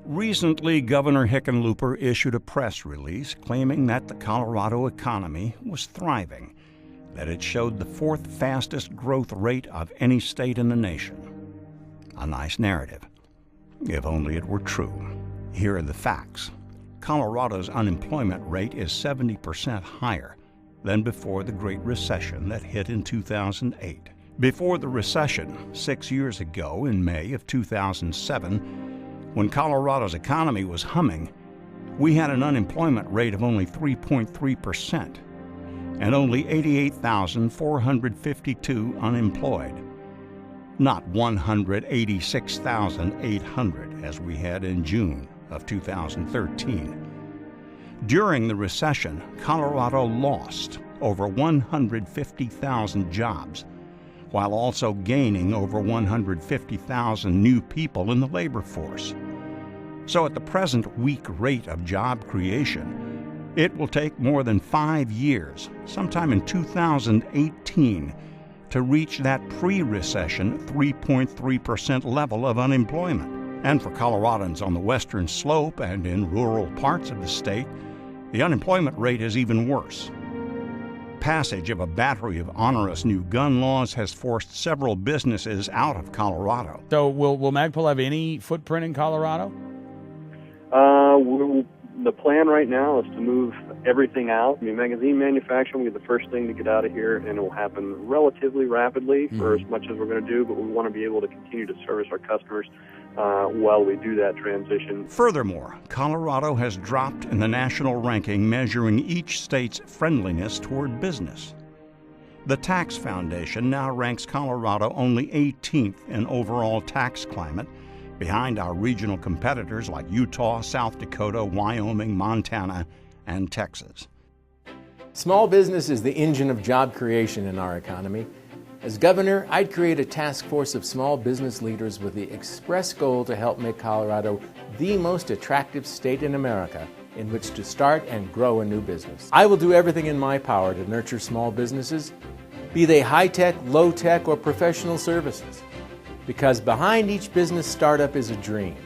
Recently, Governor Hickenlooper issued a press release claiming that the Colorado economy was thriving, that it showed the fourth fastest growth rate of any state in the nation. A nice narrative, if only it were true. Here are the facts. Colorado's unemployment rate is 70% higher than before the Great Recession that hit in 2008. Before the recession, 6 years ago in May of 2007, when Colorado's economy was humming, we had an unemployment rate of only 3.3% and only 88,452 unemployed, not 186,800 as we had in June of 2013. During the recession, Colorado lost over 150,000 jobs, while also gaining over 150,000 new people in the labor force. So at the present weak rate of job creation, it will take more than 5 years, sometime in 2018, to reach that pre-recession 3.3% level of unemployment. And for Coloradans on the western slope and in rural parts of the state, the unemployment rate is even worse. Passage of a battery of onerous new gun laws has forced several businesses out of Colorado. So will Magpul have any footprint in Colorado? The plan right now is to move everything out. I mean, magazine manufacturing will be the first thing to get out of here, and it will happen relatively rapidly for as much as we're going to do, but we want to be able to continue to service our customers while we do that transition. Furthermore, Colorado has dropped in the national ranking measuring each state's friendliness toward business. The Tax Foundation now ranks Colorado only 18th in overall tax climate, behind our regional competitors like Utah, South Dakota, Wyoming, Montana, and Texas. Small business is the engine of job creation in our economy. As governor, I'd create a task force of small business leaders with the express goal to help make Colorado the most attractive state in America in which to start and grow a new business. I will do everything in my power to nurture small businesses, be they high-tech, low-tech, or professional services. Because behind each business startup is a dream,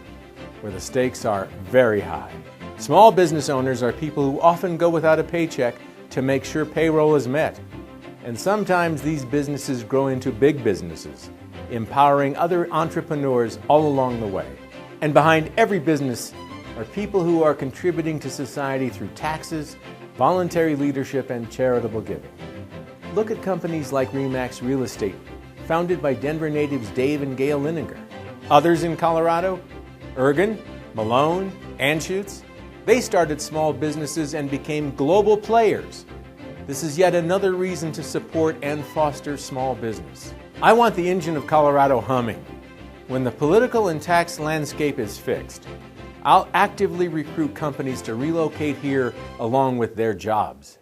where the stakes are very high. Small business owners are people who often go without a paycheck to make sure payroll is met. And sometimes these businesses grow into big businesses, empowering other entrepreneurs all along the way. And behind every business are people who are contributing to society through taxes, voluntary leadership, and charitable giving. Look at companies like RE/MAX Real Estate, founded by Denver natives Dave and Gail Lininger. Others in Colorado, Ergen, Malone, Anschutz, they started small businesses and became global players. This is yet another reason to support and foster small business. I want the engine of Colorado humming. When the political and tax landscape is fixed, I'll actively recruit companies to relocate here along with their jobs.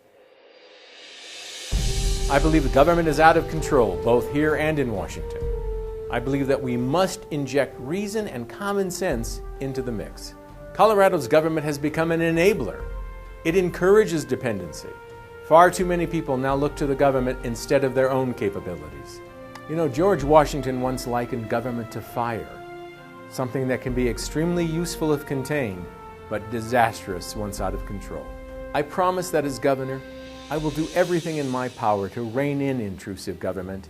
I believe the government is out of control, both here and in Washington. I believe that we must inject reason and common sense into the mix. Colorado's government has become an enabler. It encourages dependency. Far too many people now look to the government instead of their own capabilities. You know, George Washington once likened government to fire, something that can be extremely useful if contained, but disastrous once out of control. I promise that as governor, I will do everything in my power to rein in intrusive government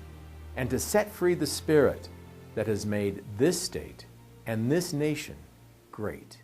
and to set free the spirit that has made this state and this nation great.